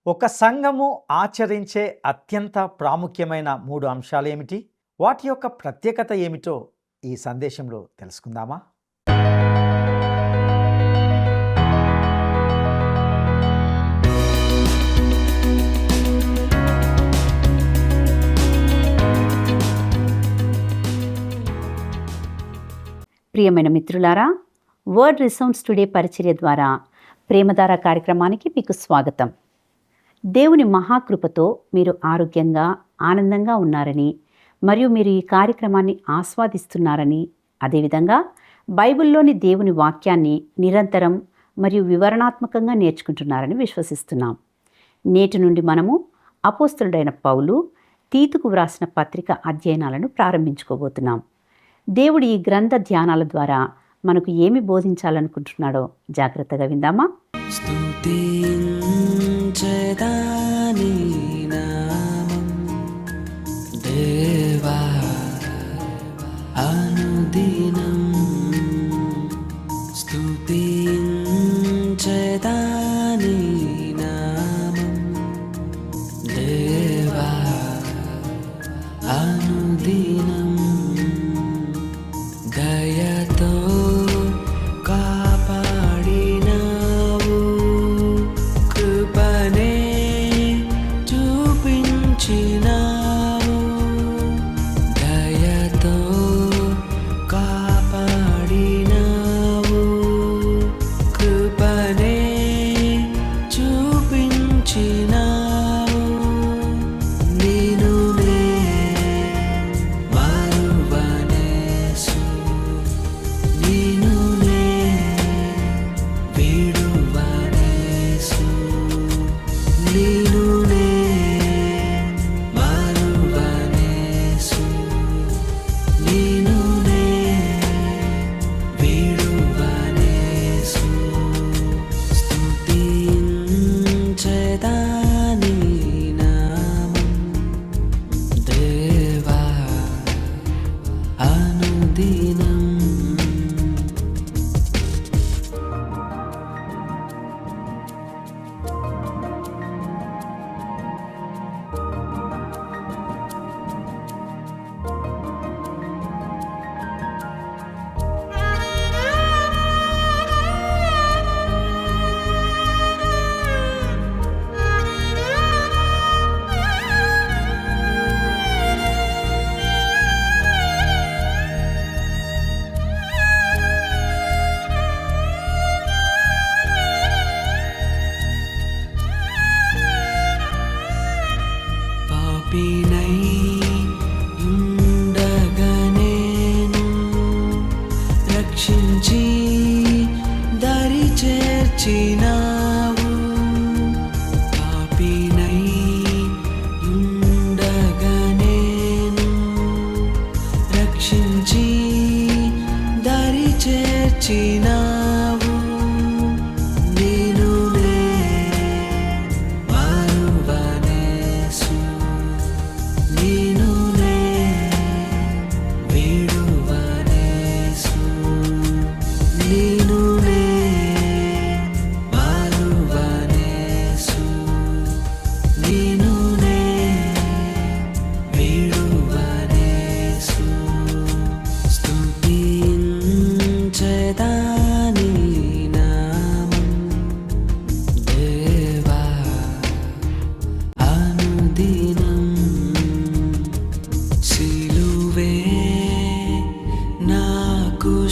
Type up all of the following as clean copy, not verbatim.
ఒక సంఘము ఆచరించే అత్యంత ప్రాముఖ్యమైన 3 అంశాలు ఏమిటి? వాటి యొక్క ప్రత్యేకత ఏమిటో ఈ సందేశంలో తెలుసుకుందామా? ప్రియమైన మిత్రులారా, వర్డ్ రిసౌండ్స్ టుడే పరిచర్య ద్వారా ప్రేమధార కార్యక్రమానికి మీకు స్వాగతం. దేవుని మహాకృపతో మీరు ఆరోగ్యంగా ఆనందంగా ఉన్నారని మరియు మీరు ఈ కార్యక్రమాన్ని ఆస్వాదిస్తున్నారని, అదేవిధంగా బైబిల్లోని దేవుని వాక్యాన్ని నిరంతరం మరియు వివరణాత్మకంగా నేర్చుకుంటున్నారని విశ్వసిస్తున్నాం. నేటి నుండి మనము అపోస్తలుడైన పౌలు తీతుకు వ్రాసిన పత్రిక అధ్యయనాలను ప్రారంభించుకోబోతున్నాం. దేవుడు ఈ గ్రంథ ధ్యానాల ద్వారా మనకు ఏమి బోధించాలనుకుంటున్నాడో జాగ్రత్తగా విందామా? స్తుతించెదాని నామం దేవా అనుదినం, స్తుతించెదాని నామం దేవా అనుదినం. దయతో కాపాడినావు, కృపనే చూపించినావు. దయతో కాపాడినావు, కృపనే చూపించినావు. నేను పాపినై ఉండగనేను రక్షించి దరి చేర్చినావు. పాపినై ఉండగనేను రక్షించి దరి చేర్చినావు.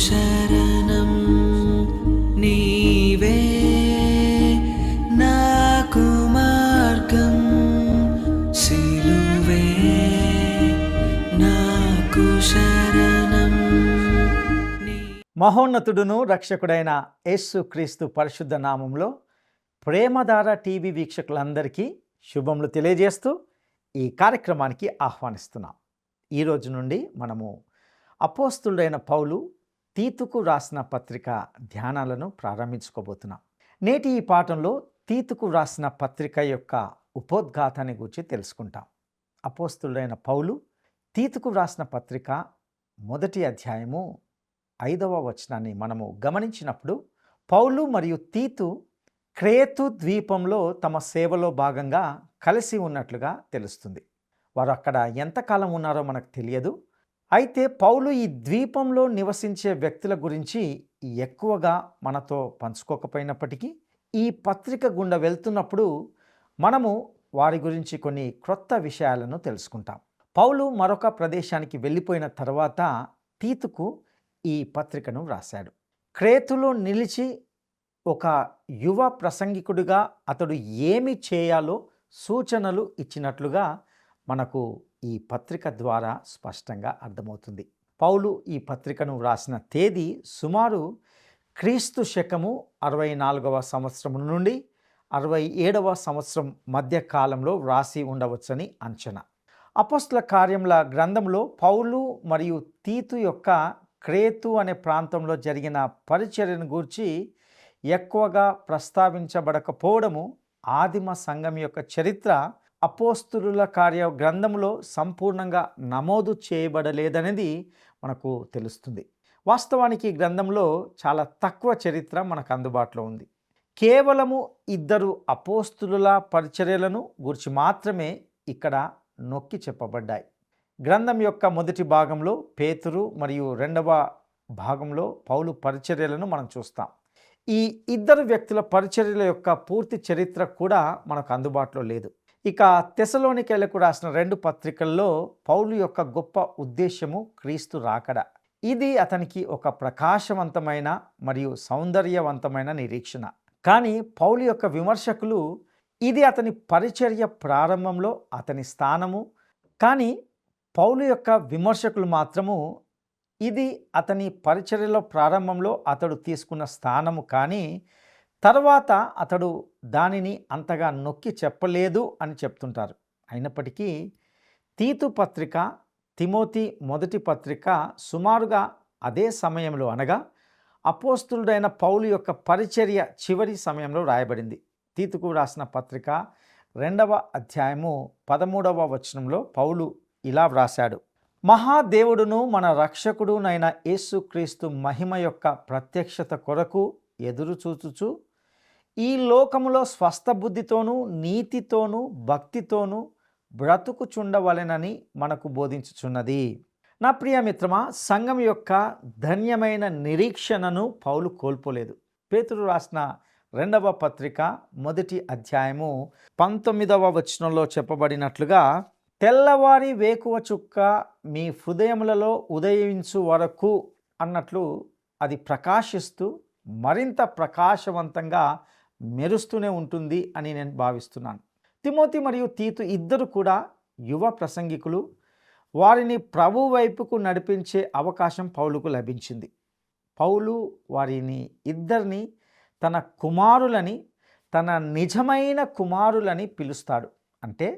శరణం నీవే నాకు మార్గం, సిలువే నాకు శరణం. మహోన్నతుడును రక్షకుడైన యేసుక్రీస్తు పరిశుద్ధ నామంలో ప్రేమధార టీవీ వీక్షకులందరికీ శుభములు తెలియజేస్తూ ఈ కార్యక్రమానికి ఆహ్వానిస్తున్నాం. ఈరోజు నుండి మనము అపోస్తలుడైన పౌలు తీతుకు రాసిన పత్రిక ధ్యానాలను ప్రారంభించుకోబోతున్నాం. నేటి ఈ పాఠంలో తీతుకు రాసిన పత్రిక యొక్క ఉపోద్ఘాతాన్ని గురించి తెలుసుకుంటాం. అపోస్తలుడైన పౌలు తీతుకు రాసిన పత్రిక 1వ అధ్యాయము 5వ వచనాన్ని మనము గమనించినప్పుడు పౌలు మరియు తీతు క్రేతు ద్వీపంలో తమ సేవలో భాగంగా కలిసి ఉన్నట్లుగా తెలుస్తుంది. వారు అక్కడ ఎంతకాలం ఉన్నారో మనకు తెలియదు. అయితే పౌలు ఈ ద్వీపంలో నివసించే వ్యక్తుల గురించి ఎక్కువగా మనతో పంచుకోకపోయినప్పటికీ ఈ పత్రిక గుండా వెళ్తున్నప్పుడు మనము వారి గురించి కొన్ని క్రొత్త విషయాలను తెలుసుకుంటాం. పౌలు మరొక ప్రదేశానికి వెళ్ళిపోయిన తర్వాత తీతుకు ఈ పత్రికను వ్రాశాడు. క్రేతులో నిలిచి ఒక యువ ప్రసంగికుడిగా అతడు ఏమి చేయాలో సూచనలు ఇచ్చినట్లుగా మనకు ఈ పత్రిక ద్వారా స్పష్టంగా అర్థమవుతుంది. పౌలు ఈ పత్రికను వ్రాసిన తేదీ సుమారు క్రీస్తు శకము 64వ సంవత్సరం నుండి 67వ సంవత్సరం మధ్య కాలంలో వ్రాసి ఉండవచ్చని అంచనా. అపోస్తల కార్యముల గ్రంథంలో పౌలు మరియు తీతు యొక్క క్రేతు అనే ప్రాంతంలో జరిగిన పరిచర్యను గూర్చి ఎక్కువగా ప్రస్తావించబడకపోవడము ఆదిమ సంఘం యొక్క చరిత్ర అపోస్తులుల కార్య గ్రంథంలో సంపూర్ణంగా నమోదు చేయబడలేదనేది మనకు తెలుస్తుంది. వాస్తవానికి ఈ గ్రంథంలో చాలా తక్కువ చరిత్ర మనకు అందుబాటులో ఉంది. కేవలము 2 అపోస్తులుల పరిచర్యలను గురించి మాత్రమే ఇక్కడ నొక్కి చెప్పబడ్డాయి. గ్రంథం యొక్క మొదటి భాగంలో పేతురు మరియు 2వ భాగంలో పౌలు పరిచర్యలను మనం చూస్తాం. ఈ 2 వ్యక్తుల పరిచర్యల యొక్క పూర్తి చరిత్ర కూడా మనకు అందుబాటులో లేదు. ఇక తెసలోనికైలకు రాసిన 2 పత్రికల్లో పౌలు యొక్క గొప్ప ఉద్దేశము క్రీస్తు రాకడ. ఇది అతనికి ఒక ప్రకాశవంతమైన మరియు సౌందర్యవంతమైన నిరీక్షణ. కానీ పౌలు యొక్క విమర్శకులు ఇది అతని పరిచర్య ప్రారంభంలో అతని స్థానము, కానీ పౌలు యొక్క విమర్శకులు మాత్రము ఇది అతని పరిచర్యలో ప్రారంభంలో అతడు తీసుకున్న స్థానము, కానీ తర్వాత అతడు దానిని అంతగా నొక్కి చెప్పలేదు అని చెప్తుంటారు. అయినప్పటికీ తీతు పత్రిక, తిమోతి మొదటి పత్రిక సుమారుగా అదే సమయంలో, అనగా అపోస్తులుడైన పౌలు యొక్క పరిచర్య చివరి సమయంలో రాయబడింది. తీతుకు రాసిన పత్రిక 2వ అధ్యాయము 13వ వచనంలో పౌలు ఇలా వ్రాశాడు: మహాదేవుడును మన రక్షకుడునైన యేసుక్రీస్తు మహిమ యొక్క ప్రత్యక్షత కొరకు ఎదురు చూచుచు ఈ లోకములో స్వస్థ బుద్ధితోనూ నీతితోనూ భక్తితోనూ బ్రతుకుచుండవలెనని మనకు బోధించుచున్నది. నా ప్రియ మిత్రమా, సంఘం యొక్క ధన్యమైన నిరీక్షణను పౌలు కోల్పోలేదు. పేతురు రాసిన 2వ పత్రిక మొదటి అధ్యాయము 19వ వచనంలో చెప్పబడినట్లుగా, తెల్లవారి వేకువ చుక్క మీ హృదయములలో ఉదయించు వరకు అన్నట్లు అది ప్రకాశిస్తూ మరింత ప్రకాశవంతంగా మెరుస్తూనే ఉంటుంది అని నేను భావిస్తున్నాను. తిమోతి మరియు తీతు 2 కూడా యువ ప్రసంగికులు. వారిని ప్రభు వైపుకు నడిపించే అవకాశం పౌలుకు లభించింది. పౌలు వారిని 2 తన కుమారులని, తన నిజమైన కుమారులని పిలుస్తాడు. అంటే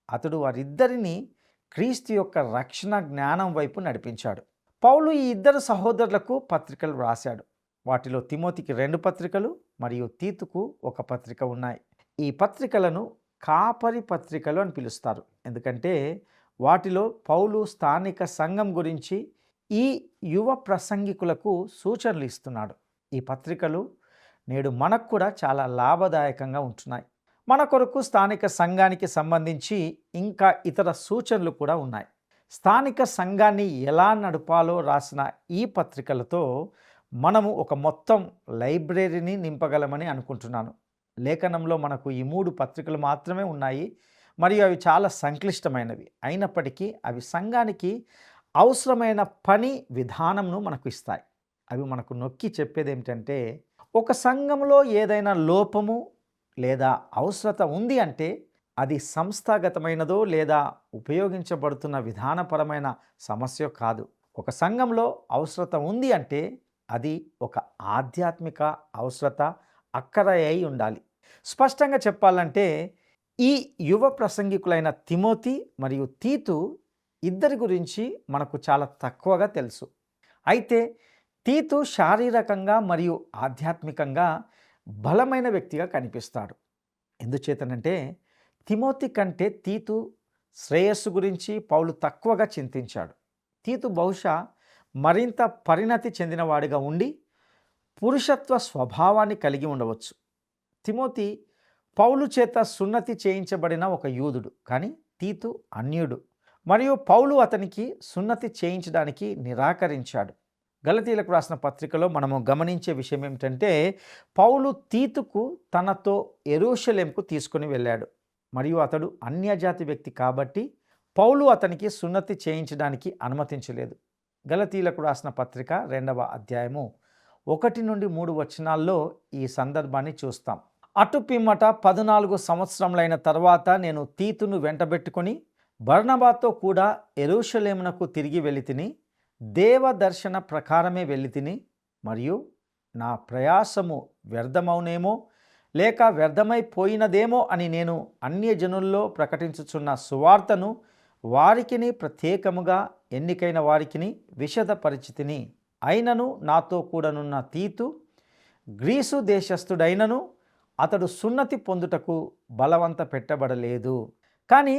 అతడు వారిద్దరిని క్రీస్తు యొక్క రక్షణ జ్ఞానం వైపు నడిపించాడు. పౌలు ఈ 2 సహోదరులకు పత్రికలు వ్రాశాడు. వాటిలో తిమోతికి 2 పత్రికలు మరియు తీతుకు 1 పత్రిక ఉన్నాయి. ఈ పత్రికలను కాపరి పత్రికలు అని పిలుస్తారు, ఎందుకంటే వాటిలో పౌలు స్థానిక సంఘం గురించి ఈ యువ ప్రసంగికులకు సూచనలు ఇస్తున్నాడు. ఈ పత్రికలు నేడు మనకు కూడా చాలా లాభదాయకంగా ఉంటున్నాయి. మన కొరకు స్థానిక సంఘానికి సంబంధించి ఇంకా ఇతర సూచనలు కూడా ఉన్నాయి. స్థానిక సంఘాన్ని ఎలా నడపాలో రాసిన ఈ పత్రికలతో మనము ఒక మొత్తం లైబ్రరీని నింపగలమని అనుకుంటున్నాను. లేఖనంలో మనకు ఈ 3 పత్రికలు మాత్రమే ఉన్నాయి మరియు అవి చాలా సంక్లిష్టమైనవి. అయినప్పటికీ అవి సంఘానికి అవసరమైన పని విధానంను మనకు ఇస్తాయి. అవి మనకు నొక్కి చెప్పేది ఏమిటంటే, ఒక సంఘంలో ఏదైనా లోపము లేదా అవసరత ఉంది అంటే అది సంస్థాగతమైనదో లేదా ఉపయోగించబడుతున్న విధానపరమైన సమస్య కాదు. ఒక సంఘంలో అవసరత ఉంది అంటే అది ఒక ఆధ్యాత్మిక అవసరత, అక్కర అయి ఉండాలి. స్పష్టంగా చెప్పాలంటే ఈ యువ ప్రసంగికులైన తిమోతి మరియు తీతు 2 గురించి మనకు చాలా తక్కువగా తెలుసు. అయితే తీతు శారీరకంగా మరియు ఆధ్యాత్మికంగా బలమైన వ్యక్తిగా కనిపిస్తాడు. ఎందుచేతనంటే తిమోతి కంటే తీతు శ్రేయస్సు గురించి పౌలు తక్కువగా చింతించాడు. తీతు బహుశా మరింత పరిణతి చెందినవాడిగా ఉండి పురుషత్వ స్వభావాన్ని కలిగి ఉండవచ్చు. తిమోతి పౌలు చేత సున్నతి చేయించబడిన ఒక యూదుడు, కానీ తీతు అన్యుడు, మరియు పౌలు అతనికి సున్నతి చేయించడానికి నిరాకరించాడు. గలతీలకు రాసిన పత్రికలో మనము గమనించే విషయం ఏమిటంటే, పౌలు తీతుకు తనతో యెరూషలేంకు తీసుకుని వెళ్ళాడు, మరియు అతడు అన్యజాతి వ్యక్తి కాబట్టి పౌలు అతనికి సున్నతి చేయించడానికి అనుమతించలేదు. గలతీలకు రాసిన పత్రిక 2వ అధ్యాయము 1-3 వచనాల్లో ఈ సందర్భాన్ని చూస్తాం. అటు పిమ్మట 14 సంవత్సరములైన తర్వాత నేను తీతును వెంటబెట్టుకొని బర్నబాతో కూడా యెరూషలేమునకు తిరిగి వెళ్ళితిని. దేవదర్శన ప్రకారమే వెళ్ళితిని, మరియు నా ప్రయాసము వ్యర్థమవునేమో లేక వ్యర్థమైపోయినదేమో అని నేను అన్యజనుల్లో ప్రకటించుచున్న సువార్తను వారికిని ప్రత్యేకముగా ఎన్నికైన వారికిని విశదపరిచితిని. అయినను నాతో కూడానున్న తీతు గ్రీసు దేశస్థుడైనను అతడు సున్నతి పొందుటకు బలవంత పెట్టబడలేదు. కానీ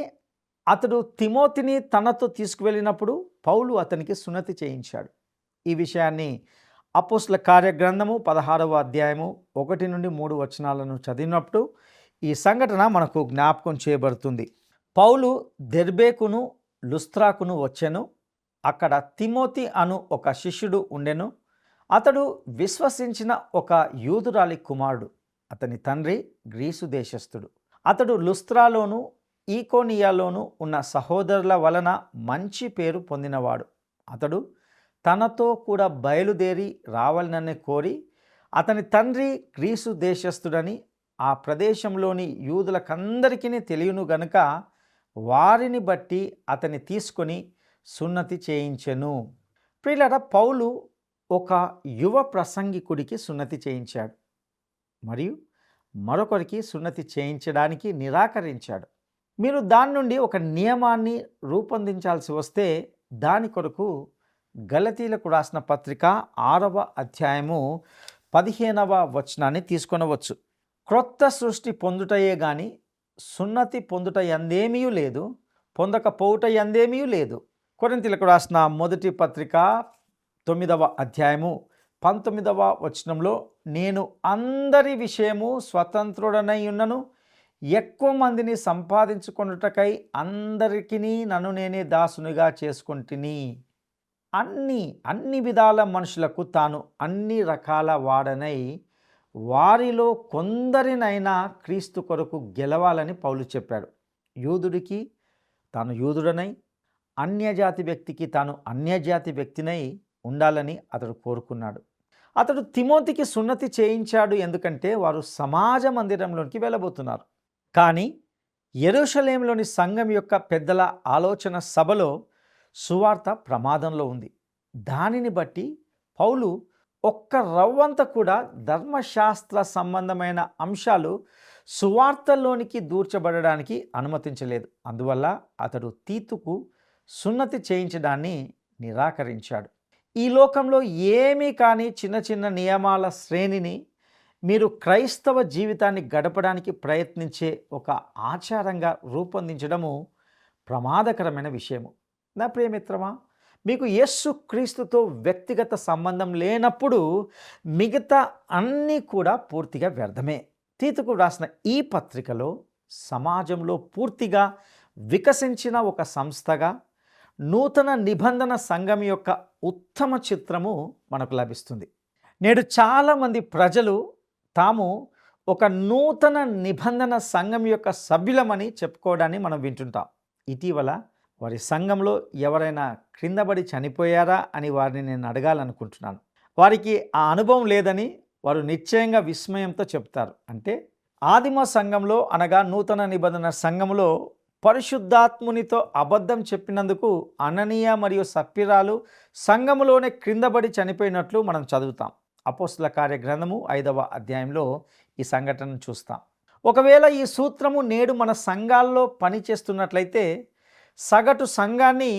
అతడు తిమోతిని తనతో తీసుకువెళ్ళినప్పుడు పౌలు అతనికి సున్నతి చేయించాడు. ఈ విషయాన్ని అపోస్తల కార్యగ్రంథము 16వ అధ్యాయము 1-3 వచనాలను చదివినప్పుడు ఈ సంఘటన మనకు జ్ఞాపకం చేయబడుతుంది. పౌలు దెర్బేకును లుస్త్రాకును వచ్చెను. అక్కడ తిమోతి అను ఒక శిష్యుడు ఉండెను. అతడు విశ్వసించిన ఒక యూదురాలి కుమారుడు. అతని తండ్రి గ్రీసు దేశస్థుడు. అతడు లుస్త్రాలోను ఈకోనియాలోను ఉన్న సహోదరుల వలన మంచి పేరు పొందినవాడు. అతడు తనతో కూడా బయలుదేరి రావాలనని కోరి, అతని తండ్రి గ్రీసు దేశస్థుడని ఆ ప్రదేశంలోని యూదులకందరికీ తెలియను గనుక వారిని బట్టి అతన్ని తీసుకొని సున్నతి చేయించెను. ప్రియులారా, పౌలు ఒక యువ ప్రసంగికుడికి సున్నతి చేయించాడు, మరియు మరొకరికి సున్నతి చేయించడానికి నిరాకరించాడు. మీరు దాని నుండి ఒక నియమాన్ని రూపొందించాల్సి వస్తే దాని కొరకు గలతీలకు రాసిన పత్రిక 6వ అధ్యాయము 15వ వచనాన్ని తీసుకొనవచ్చు. క్రొత్త సృష్టి పొందుటయే గాని సున్నతి పొందుట యందేమీ లేదు, పొందకపోవుట యందేమీ లేదు. కొరింథీయులకు రాసిన మొదటి పత్రిక 9వ అధ్యాయము 19వ వచనంలో, నేను అందరి విషయము స్వతంత్రుడనై ఉన్నను, ఎక్కువ మందిని సంపాదించుకొనుటకై అందరికీ నన్ను నేనే దాసునిగా చేసుకుంటుని. అన్ని విధాల మనుషులకు తాను అన్ని రకాల వాడనై వారిలో కొందరినైనా క్రీస్తు కొరకు గెలవాలని పౌలు చెప్పాడు. యూదుడికి తాను యూదుడనై, అన్యజాతి వ్యక్తికి తాను అన్యజాతి వ్యక్తినై ఉండాలని అతడు కోరుకున్నాడు. అతడు తిమోతికి సున్నతి చేయించాడు, ఎందుకంటే వారు సమాజ మందిరంలోనికి వెళ్ళబోతున్నారు. కానీ యెరూషలేములోని సంఘం యొక్క పెద్దల ఆలోచన సభలో సువార్త ప్రమాదంలో ఉంది. దానిని బట్టి పౌలు ఒక్క రవ్వంత కూడా ధర్మశాస్త్ర సంబంధమైన అంశాలు సువార్తలోనికి దూర్చబడడానికి అనుమతించలేదు. అందువల్ల అతడు తీతుకు సున్నతి చేయించడాన్ని నిరాకరించాడు. ఈ లోకంలో ఏమీ కానీ చిన్న చిన్న నియమాల శ్రేణిని మీరు క్రైస్తవ జీవితాన్ని గడపడానికి ప్రయత్నించే ఒక ఆచారంగా రూపొందించడము ప్రమాదకరమైన విషయము. నా ప్రియమిత్రమా, మీకు యేసు క్రీస్తుతో వ్యక్తిగత సంబంధం లేనప్పుడు మిగతా అన్నీ కూడా పూర్తిగా వ్యర్థమే. తీతుకు రాసిన ఈ పత్రికలో సమాజంలో పూర్తిగా వికసించిన ఒక సంస్థగా నూతన నిబంధన సంఘం యొక్క ఉత్తమ చిత్రము మనకు లభిస్తుంది. నేడు చాలామంది ప్రజలు తాము ఒక నూతన నిబంధన సంఘం యొక్క సభ్యులమని చెప్పుకోవడాన్ని మనం వింటుంటాం. ఇటీవల వారి సంఘంలో ఎవరైనా క్రిందపడి చనిపోయారా అని వారిని నేను అడగాలనుకుంటున్నాను. వారికి ఆ అనుభవం లేదని వారు నిశ్చయంగా విస్మయంతో చెప్తారు. అంటే ఆదిమ సంఘంలో అనగా నూతన నిబంధన సంఘంలో పరిశుద్ధాత్మునితో అబద్ధం చెప్పినందుకు అననీయ మరియు సప్పిరాలు సంఘములోనే క్రిందపడి చనిపోయినట్లు మనం చదువుతాం. అపోస్తల కార్యగ్రంథము 5వ అధ్యాయంలో ఈ సంఘటనను చూస్తాం. ఒకవేళ ఈ సూత్రము నేడు మన సంఘాల్లో పనిచేస్తున్నట్లయితే సగటు సంఘాన్ని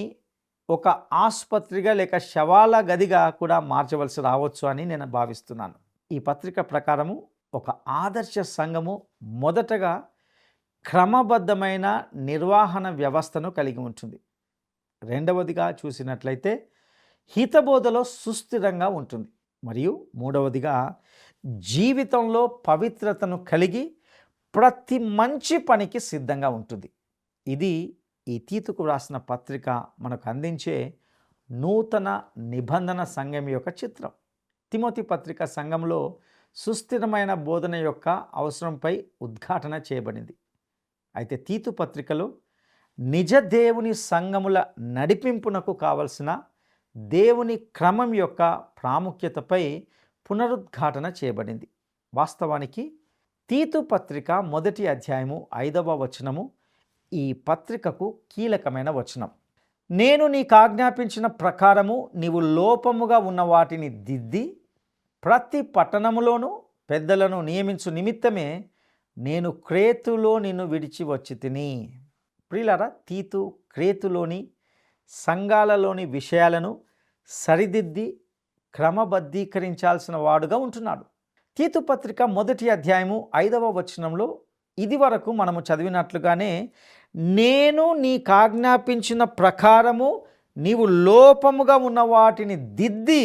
ఒక ఆసుపత్రిగా లేక శవాల గదిగా కూడా మార్చవలసి రావచ్చు అని నేను భావిస్తున్నాను. ఈ పత్రిక ప్రకారము ఒక ఆదర్శ సంఘము మొదటగా క్రమబద్ధమైన నిర్వహణ వ్యవస్థను కలిగి ఉంటుంది. రెండవదిగా చూసినట్లయితే హితబోధలో సుస్థిరంగా ఉంటుంది. మరియు మూడవదిగా జీవితంలో పవిత్రతను కలిగి ప్రతి మంచి పనికి సిద్ధంగా ఉంటుంది. ఇది ఈ తీతుకు రాసిన పత్రిక మనకు అందించే నూతన నిబంధన సంఘం యొక్క చిత్రం. తిమోతి పత్రిక సంఘంలో సుస్థిరమైన బోధన యొక్క అవసరంపై ఉద్ఘాటన చేయబడింది. అయితే తీతు పత్రికలో నిజ దేవుని సంఘముల నడిపింపునకు కావలసిన దేవుని క్రమం యొక్క ప్రాముఖ్యతపై పునరుద్ఘాటన చేయబడింది. వాస్తవానికి తీతు పత్రిక 1వ అధ్యాయము 5వ వచనము ఈ పత్రికకు కీలకమైన వచనం. నేను నీకు ఆజ్ఞాపించిన ప్రకారము నీవు లోపముగా ఉన్న వాటిని దిద్ది ప్రతి పట్టణములోనూ పెద్దలను నియమించు నిమిత్తమే నేను క్రేతులో నిన్ను విడిచి వచ్చి తిని. ప్రియులారా, తీతు క్రేతులోని సంఘాలలోని విషయాలను సరిదిద్ది క్రమబద్ధీకరించాల్సిన వాడుగా ఉంటున్నాడు. తీతు పత్రిక 1వ అధ్యాయము 5వ వచనంలో ఇది వరకు మనము చదివినట్లుగానే నేను నీకు ఆజ్ఞాపించిన ప్రకారము నీవు లోపముగా ఉన్న వాటిని దిద్ది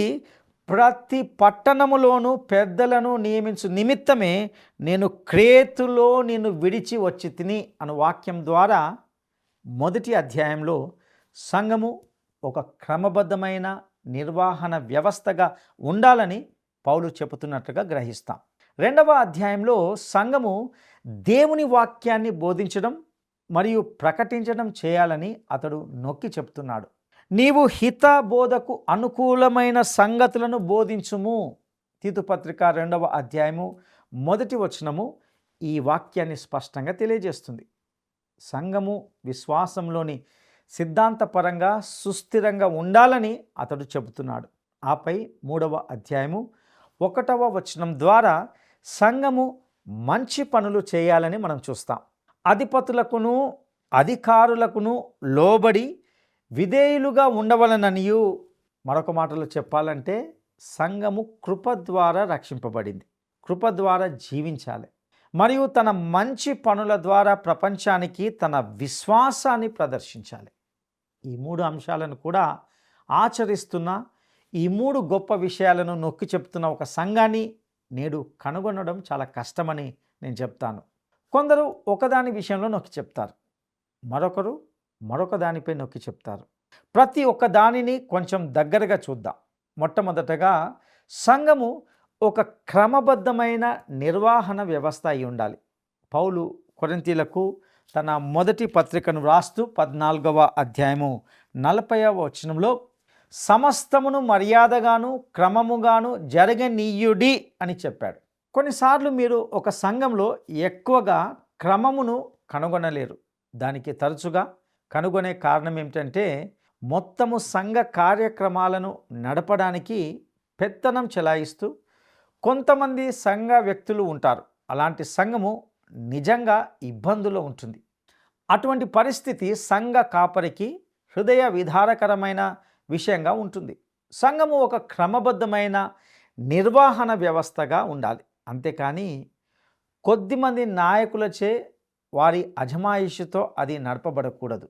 ప్రతి పట్టణములోనూ పెద్దలను నియమించు నిమిత్తమే నేను క్రేతులో నిన్ను విడిచి వచ్చి తిని అను వాక్యం ద్వారా 1వ అధ్యాయంలో సంఘము ఒక క్రమబద్ధమైన నిర్వహణ వ్యవస్థగా ఉండాలని పౌలు చెబుతున్నట్లుగా గ్రహిస్తాం. 2వ అధ్యాయంలో సంఘము దేవుని వాక్యాన్ని బోధించడం మరియు ప్రకటించడం చేయాలని అతడు నొక్కి చెప్తున్నాడు. నీవు హిత బోధకు అనుకూలమైన సంగతులను బోధించుము. తీతు పత్రిక 2వ అధ్యాయము 1వ వచనము ఈ వాక్యాన్ని స్పష్టంగా తెలియజేస్తుంది. సంఘము విశ్వాసంలోని సిద్ధాంతపరంగా సుస్థిరంగా ఉండాలని అతడు చెబుతున్నాడు. ఆపై 3వ అధ్యాయము 1వ వచనం ద్వారా సంఘము మంచి పనులు చేయాలని మనం చూస్తాం. అధిపతులకును అధికారులకును లోబడి విధేయులుగా ఉండవలననియు, మరొక మాటలో చెప్పాలంటే సంఘము కృప ద్వారా రక్షింపబడింది, కృప ద్వారా జీవించాలి మరియు తన మంచి పనుల ద్వారా ప్రపంచానికి తన విశ్వాసాన్ని ప్రదర్శించాలి. ఈ 3 అంశాలను కూడా ఆచరిస్తున్న ఈ 3 గొప్ప విషయాలను నొక్కి చెప్తున్న ఒక సంఘాన్ని నేడు కనుగొనడం చాలా కష్టమని నేను చెప్తాను. కొందరు ఒకదాని విషయంలో నొక్కి చెప్తారు, మరొకరు మరొక దానిపై నొక్కి చెప్తారు. ప్రతి ఒక్క దానిని కొంచెం దగ్గరగా చూద్దాం. మొట్టమొదటగా సంఘము ఒక క్రమబద్ధమైన నిర్వహణ వ్యవస్థ అయి ఉండాలి. పౌలు కొరింథీయులకు తన మొదటి పత్రికను వ్రాస్తూ 14వ అధ్యాయము 40వ వచనంలో సమస్తమును మర్యాదగాను క్రమముగాను జరగనీయుడి అని చెప్పాడు. కొన్నిసార్లు మీరు ఒక సంఘంలో ఎక్కువగా క్రమమును కనుగొనలేరు. దానికి తరచుగా కనుగొనే కారణం ఏమిటంటే మొత్తము సంఘ కార్యక్రమాలను నడపడానికి పెత్తనం చెలాయిస్తూ కొంతమంది సంఘ వ్యక్తులు ఉంటారు. అలాంటి సంఘము నిజంగా ఇబ్బందులో ఉంటుంది. అటువంటి పరిస్థితి సంఘ కాపరికి హృదయ విధారకరమైన విషయంగా ఉంటుంది. సంఘము ఒక క్రమబద్ధమైన నిర్వహణ వ్యవస్థగా ఉండాలి. అంతేకాని కొద్దిమంది నాయకులచే వారి అజమాయిషితో అది నడపబడకూడదు.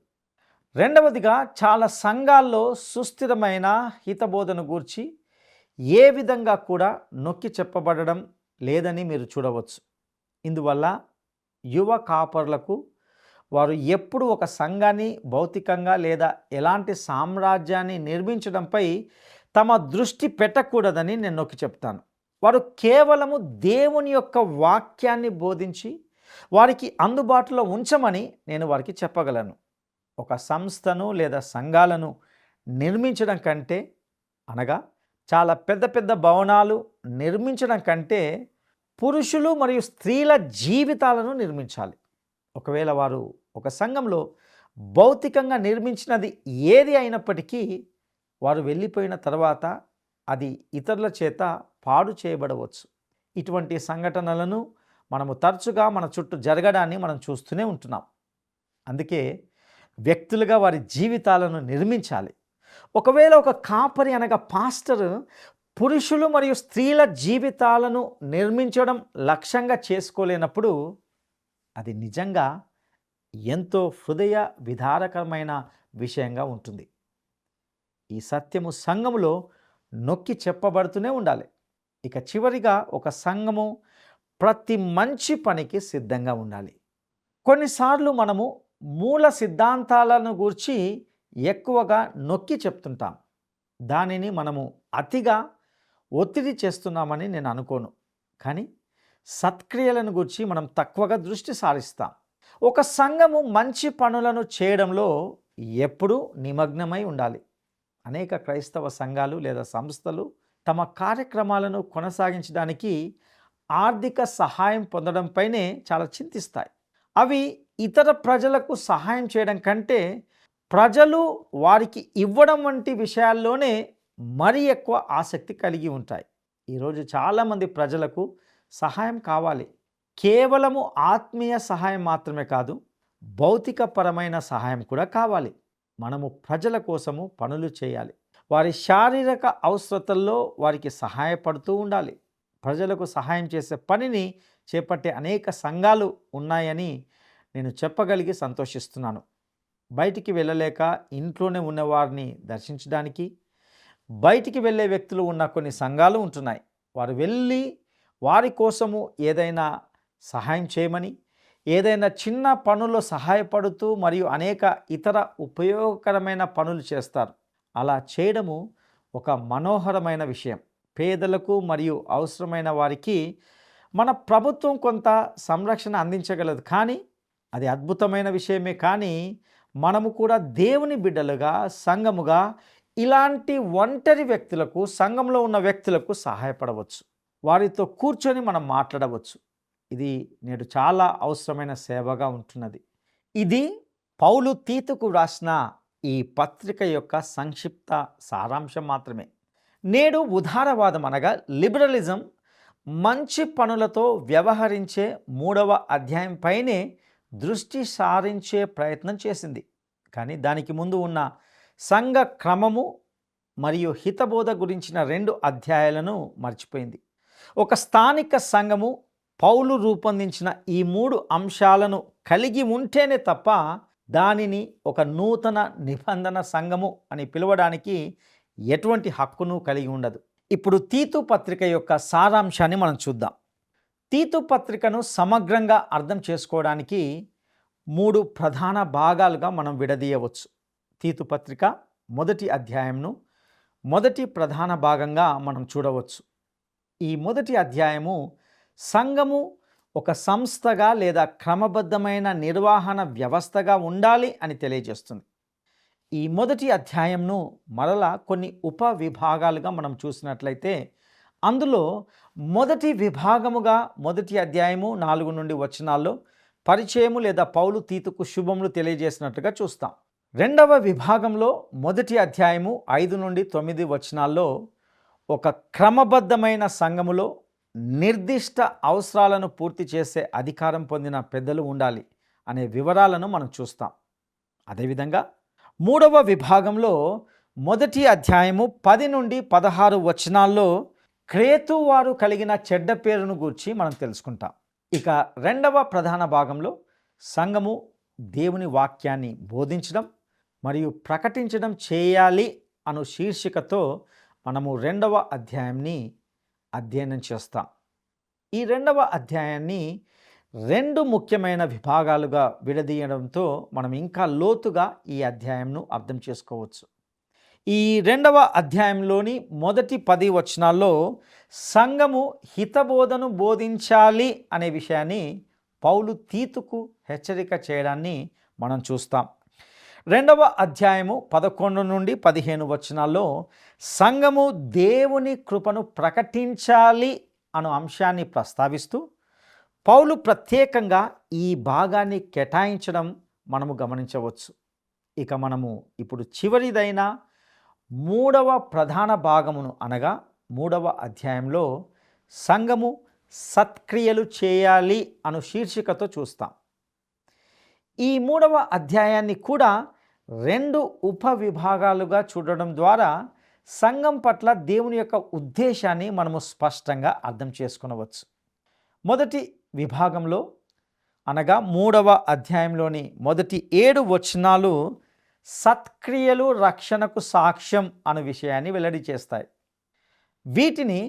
రెండవదిగా చాలా సంఘాల్లో సుస్థిరమైన హితబోధను గూర్చి ఏ విధంగా కూడా నొక్కి చెప్పబడడం లేదని మీరు చూడవచ్చు. ఇందువల్ల యువ కాపర్లకు వారు ఎప్పుడు ఒక సంఘాన్ని భౌతికంగా లేదా ఎలాంటి సామ్రాజ్యాన్ని నిర్మించడంపై తమ దృష్టి పెట్టకూడదని నేను నొక్కి చెప్తాను. వారు కేవలము దేవుని యొక్క వాక్యాన్ని బోధించి వారికి అందుబాటులో ఉంచమని నేను వారికి చెప్పగలను. ఒక సంస్థను లేదా సంఘాలను నిర్మించడం కంటే, అనగా చాలా పెద్ద పెద్ద భవనాలు నిర్మించడం కంటే పురుషులు మరియు స్త్రీల జీవితాలను నిర్మించాలి. ఒకవేళ వారు ఒక సంఘంలో భౌతికంగా నిర్మించినది ఏది అయినప్పటికీ వారు వెళ్ళిపోయిన తర్వాత అది ఇతరుల చేత పాడు చేయబడవచ్చు. ఇటువంటి సంఘటనలను మనము తరచుగా మన చుట్టూ జరగడాన్ని మనం చూస్తూనే ఉంటున్నాం. అందుకే వ్యక్తులుగా వారి జీవితాలను నిర్మించాలి. ఒకవేళ ఒక కాపరి అనగా పాస్టర్ పురుషులు మరియు స్త్రీల జీవితాలను నిర్మించడం లక్ష్యంగా చేసుకోలేనప్పుడు అది నిజంగా ఎంతో హృదయ విదారకరమైన విషయంగా ఉంటుంది. ఈ సత్యము సంఘములో నొక్కి చెప్పబడుతూనే ఉండాలి. ఇక చివరిగా ఒక సంఘము ప్రతి మంచి పనికి సిద్ధంగా ఉండాలి. కొన్నిసార్లు మనము మూల సిద్ధాంతాలను గూర్చి ఎక్కువగా నొక్కి చెప్తుంటాం. దానిని మనము అతిగా ఒత్తిడి చేస్తున్నామని నేను అనుకోను. కానీ సత్క్రియలను గురించి మనం తక్కువగా దృష్టి సారిస్తాం. ఒక సంఘము మంచి పనులను చేయడంలో ఎప్పుడూ నిమగ్నమై ఉండాలి. అనేక క్రైస్తవ సంఘాలు లేదా సంస్థలు తమ కార్యక్రమాలను కొనసాగించడానికి ఆర్థిక సహాయం పొందడంపైనే చాలా చింతిస్తాయి. అవి ఇతర ప్రజలకు సహాయం చేయడం కంటే ప్రజలు వారికి ఇవ్వడం వంటి విషయాల్లోనే మరీ ఎక్కువ ఆసక్తి కలిగి ఉంటాయి. ఈరోజు చాలామంది ప్రజలకు సహాయం కావాలి. కేవలము ఆత్మీయ సహాయం మాత్రమే కాదు, భౌతికపరమైన సహాయం కూడా కావాలి. మనము ప్రజల కోసము పనులు చేయాలి. వారి శారీరక అవసరతల్లో వారికి సహాయపడుతూ ఉండాలి. ప్రజలకు సహాయం చేసే పనిని చేపట్టే అనేక సంఘాలు ఉన్నాయని నేను చెప్పగలిగి సంతోషిస్తున్నాను. బయటికి వెళ్ళలేక ఇంట్లోనే ఉన్నవారిని దర్శించడానికి బయటికి వెళ్ళే వ్యక్తులు ఉన్న కొన్ని సంఘాలు ఉంటున్నాయి. వారు వెళ్ళి వారి కోసము ఏదైనా సహాయం చేయమని, ఏదైనా చిన్న పనుల్లో సహాయపడుతూ మరియు అనేక ఇతర ఉపయోగకరమైన పనులు చేస్తారు. అలా చేయడము ఒక మనోహరమైన విషయం. పేదలకు మరియు అవసరమైన వారికి మన ప్రభుత్వం కొంత సంరక్షణ అందించగలదు, కానీ అది అద్భుతమైన విషయమే. కానీ మనము కూడా దేవుని బిడ్డలుగా, సంఘముగా ఇలాంటి ఒంటరి వ్యక్తులకు, సంఘంలో ఉన్న వ్యక్తులకు సహాయపడవచ్చు. వారితో కూర్చొని మనం మాట్లాడవచ్చు. ఇది నేడు చాలా అవసరమైన సేవగా ఉంటున్నది. ఇది పౌలు తీతుకు రాసిన ఈ పత్రిక యొక్క సంక్షిప్త సారాంశం మాత్రమే. నేడు ఉదారవాదం అనగా లిబరలిజం మంచి పనులతో వ్యవహరించే 3వ అధ్యాయం పైనే దృష్టి సారించే ప్రయత్నం చేసింది. కానీ దానికి ముందు ఉన్న సంఘ క్రమము మరియు హితబోధ గురించిన 2 అధ్యాయాలను మర్చిపోయింది. ఒక స్థానిక సంఘము పౌలు రూపొందించిన ఈ 3 అంశాలను కలిగి ఉంటేనే తప్ప దానిని ఒక నూతన నిబంధన సంఘము అని పిలవడానికి ఎటువంటి హక్కును కలిగి ఉండదు. ఇప్పుడు తీతు పత్రిక యొక్క సారాంశాన్ని మనం చూద్దాం. తీతు పత్రికను సమగ్రంగా అర్థం చేసుకోవడానికి 3 ప్రధాన భాగాలుగా మనం విడదీయవచ్చు. తీతు పత్రిక మొదటి అధ్యాయంను మొదటి ప్రధాన భాగంగా మనం చూడవచ్చు. ఈ మొదటి అధ్యాయము సంఘము ఒక సంస్థగా లేదా క్రమబద్ధమైన నిర్వహణ వ్యవస్థగా ఉండాలి అని తెలియజేస్తుంది. ఈ మొదటి అధ్యాయంను మరలా కొన్ని ఉప విభాగాలుగా మనం చూసినట్లయితే అందులో మొదటి విభాగముగా మొదటి అధ్యాయము 4 నుండి వచనాల్లో పరిచయము లేదా పౌలు తీతుకు శుభములు తెలియజేసినట్లుగా చూస్తాం. రెండవ విభాగంలో మొదటి అధ్యాయము 5 నుండి 9 వచనాల్లో ఒక క్రమబద్ధమైన సంఘములో నిర్దిష్ట అవసరాలను పూర్తి చేసే అధికారం పొందిన పెద్దలు ఉండాలి అనే వివరాలను మనం చూస్తాం. అదేవిధంగా మూడవ విభాగంలో మొదటి అధ్యాయము 10 నుండి 16 వచనాల్లో క్రేతు వారు కలిగిన చెడ్డ పేరును గూర్చి మనం తెలుసుకుంటాం. ఇక రెండవ ప్రధాన భాగంలో సంఘము దేవుని వాక్యాన్ని బోధించడం మరియు ప్రకటించడం చేయాలి అను శీర్షికతో మనము రెండవ అధ్యాయాన్ని అధ్యయనం చేస్తాం. ఈ రెండవ అధ్యాయాన్ని 2 ముఖ్యమైన విభాగాలుగా విడదీయడంతో మనం ఇంకా లోతుగా ఈ అధ్యాయంను అర్థం చేసుకోవచ్చు. ఈ రెండవ అధ్యాయంలోని మొదటి 10 వచనాల్లో సంఘము హితబోధను బోధించాలి అనే విషయాన్ని పౌలు తీతుకు హెచ్చరిక చేయడాన్ని మనం చూస్తాం. రెండవ అధ్యాయము 11 నుండి 15 వచనాల్లో సంఘము దేవుని కృపను ప్రకటించాలి అను అంశాన్ని ప్రస్తావిస్తూ పౌలు ప్రత్యేకంగా ఈ భాగాన్ని కేటాయించడం మనము గమనించవచ్చు. ఇక మనము ఇప్పుడు చివరిదైన 3వ ప్రధాన భాగమును అనగా 3వ అధ్యాయంలో సంఘము సత్క్రియలు చేయాలి అను శీర్షికతో చూస్తాం. ఈ 3వ అధ్యాయాన్ని కూడా 2 ఉప విభాగాలుగా చూడడం ద్వారా సంఘం పట్ల దేవుని యొక్క ఉద్దేశాన్ని మనము స్పష్టంగా అర్థం చేసుకొనవచ్చు. మొదటి విభాగంలో అనగా 3వ అధ్యాయంలోని మొదటి 7 వచనాలు సత్క్రియలు రక్షణకు సాక్ష్యం అను విషయాన్ని వెల్లడి చేస్తాయి. వీటిని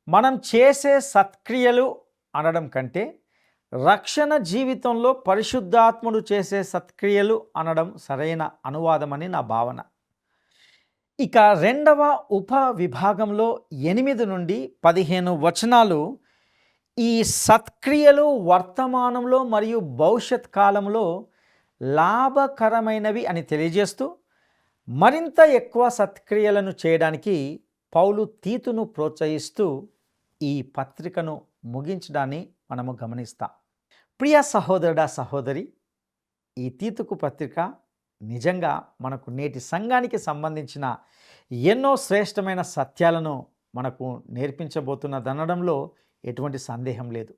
మనం చేసే సత్క్రియలు అనడం కంటే రక్షణ జీవితంలో పరిశుద్ధాత్ముడు చేసే సత్క్రియలు అనడం సరైన అనువాదమని నా భావన. ఇక రెండవ ఉప విభాగంలో 8 నుండి 15 వచనాలు ఈ సత్క్రియలు వర్తమానంలో మరియు భవిష్యత్ కాలంలో లాభకరమైనవి అని తెలియజేస్తూ మరింత ఎక్కువ సత్క్రియలను చేయడానికి పౌలు తీతును ప్రోత్సహిస్తూ ఈ పత్రికను ముగించడాన్ని మనము గమనిస్తాం. ప్రియ సహోదరుడా సహోదరి, ఈ తీతుకు పత్రిక నిజంగా మనకు నేటి సంఘానికి సంబంధించిన ఎన్నో శ్రేష్టమైన సత్యాలను మనకు నేర్పించబోతున్నదనడంలో ఎటువంటి సందేహం లేదు.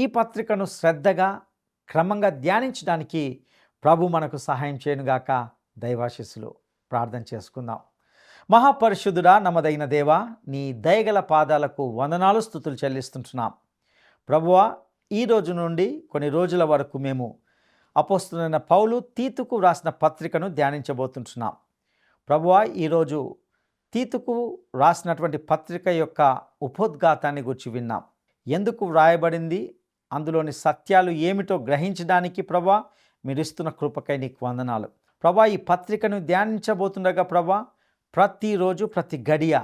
ఈ పత్రికను శ్రద్ధగా క్రమంగా ధ్యానించడానికి ప్రభు మనకు సహాయం చేయనుగాక. దైవాశీస్సులు ప్రార్థన చేసుకుందాం. మహాపరిశుద్ధుడా, నమ్మదైన దేవా, నీ దయగల పాదాలకు వందనాలు స్తుతులు చెల్లిస్తుంటున్నాం. ప్రభువా, ఈ రోజు నుండి కొన్ని రోజుల వరకు మేము అపోస్తలుడైన పౌలు తీతుకు వ్రాసిన పత్రికను ధ్యానించబోతుంటున్నాం. ప్రభువా, ఈరోజు తీతుకు రాసినటువంటి పత్రిక యొక్క ఉపోద్ఘాతాన్ని గురించి విన్నాం. ఎందుకు వ్రాయబడింది, అందులోని సత్యాలు ఏమిటో గ్రహించడానికి ప్రభువా మీరు ఇస్తున్న కృపకై నీకు వందనాలు. ప్రభువా, ఈ పత్రికను ధ్యానించబోతుండగా ప్రభువా ప్రతిరోజు ప్రతి గడియ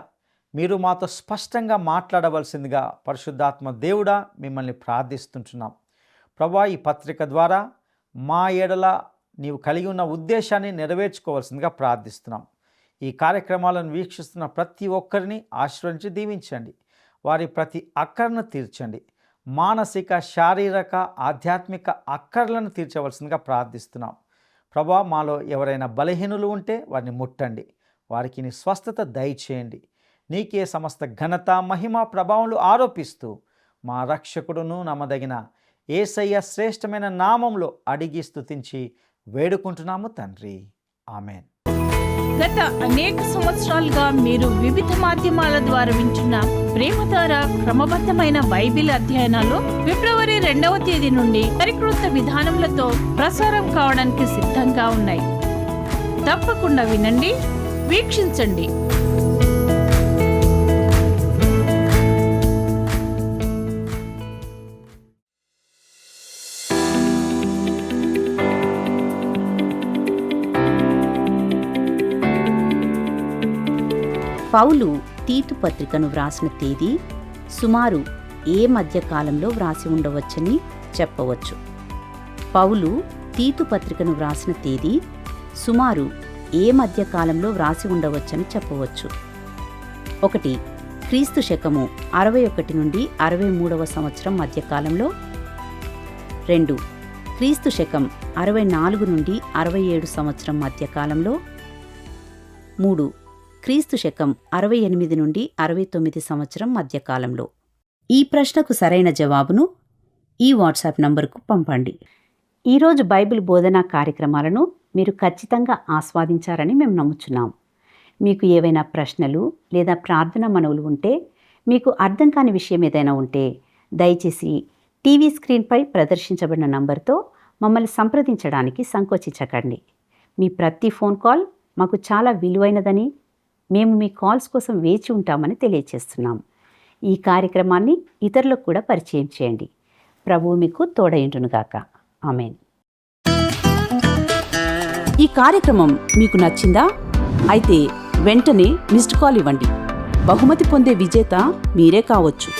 మీరు మాతో స్పష్టంగా మాట్లాడవలసిందిగా పరిశుద్ధాత్మ దేవుడా మిమ్మల్ని ప్రార్థిస్తుంటున్నాం. ప్రభువా, ఈ పత్రిక ద్వారా మా ఎడల నీవు కలిగి ఉన్న ఉద్దేశాన్ని నెరవేర్చుకోవాల్సిందిగా ప్రార్థిస్తున్నాం. ఈ కార్యక్రమాలను వీక్షిస్తున్న ప్రతి ఒక్కరిని ఆశీర్వదించి దీవించండి. వారి ప్రతి అక్కరను తీర్చండి. మానసిక, శారీరక, ఆధ్యాత్మిక అక్కర్లను తీర్చవలసిందిగా ప్రార్థిస్తున్నాం. ప్రభువా, మాలో ఎవరైనా బలహీనులు ఉంటే వారిని ముట్టండి. వారికి నీ స్వస్థత దయచేయండి. నీకే సమస్త ఘనత, మహిమ, ప్రభావములు ఆరోపిస్తూ మా రక్షకుడును నమ్మదగిన యేసయ్య శ్రేష్టమైన నామంలో అడిగి స్తుతించి వేడుకుంటున్నాము తండ్రి. ఆమెన్. గత అనేక సంవత్సరాలుగా మీరు వివిధ మాధ్యమాల ద్వారా వింటున్న ప్రేమధార క్రమబద్ధమైన బైబిల్ అధ్యయనాలు ఫిబ్రవరి 2వ తేదీ నుండి పరికృత విధానములతో ప్రసారం కావడానికి సిద్ధంగా ఉన్నాయి. తప్పకుండా వినండి, వీక్షించండి. పౌలు తీతు పత్రికను వ్రాసిన తేదీ సుమారు ఏ మధ్య కాలంలో వ్రాసి ఉండవచ్చని చెప్పవచ్చు. పౌలు తీతు పత్రికను వ్రాసిన తేదీ సుమారు ఏ మధ్య కాలంలో వ్రాసి ఉండవచ్చని చెప్పవచ్చు. 1. క్రీస్తు శకము 61 నుండి 63వ సంవత్సరం మధ్యకాలంలో. 2. క్రీస్తు శకం 64 నుండి 67 సంవత్సరం మధ్యకాలంలో. 3. క్రీస్తు శకం 68 నుండి 69 సంవత్సరం మధ్యకాలంలో. ఈ ప్రశ్నకు సరైన జవాబును ఈ వాట్సాప్ నంబరుకు పంపండి. ఈరోజు బైబిల్ బోధనా కార్యక్రమాలను మీరు ఖచ్చితంగా ఆస్వాదించారని మేము నమ్ముచున్నాం. మీకు ఏవైనా ప్రశ్నలు లేదా ప్రార్థన మనవులు ఉంటే, మీకు అర్థం కాని విషయం ఏదైనా ఉంటే దయచేసి టీవీ స్క్రీన్పై ప్రదర్శించబడిన నంబర్తో మమ్మల్ని సంప్రదించడానికి సంకోచించకండి. మీ ప్రతి ఫోన్ కాల్ మాకు చాలా విలువైనదని, మేము మీ కాల్స్ కోసం వేచి ఉంటామని తెలియచేస్తున్నాం. ఈ కార్యక్రమాన్ని ఇతరులకు కూడా పరిచయం చేయండి. ప్రభువు మీకు తోడయుండునుగాక. ఆమేన్. ఈ కార్యక్రమం మీకు నచ్చిందా? అయితే వెంటనే మిస్డ్ కాల్ ఇవ్వండి. బహుమతి పొందే విజేత మీరే కావచ్చు.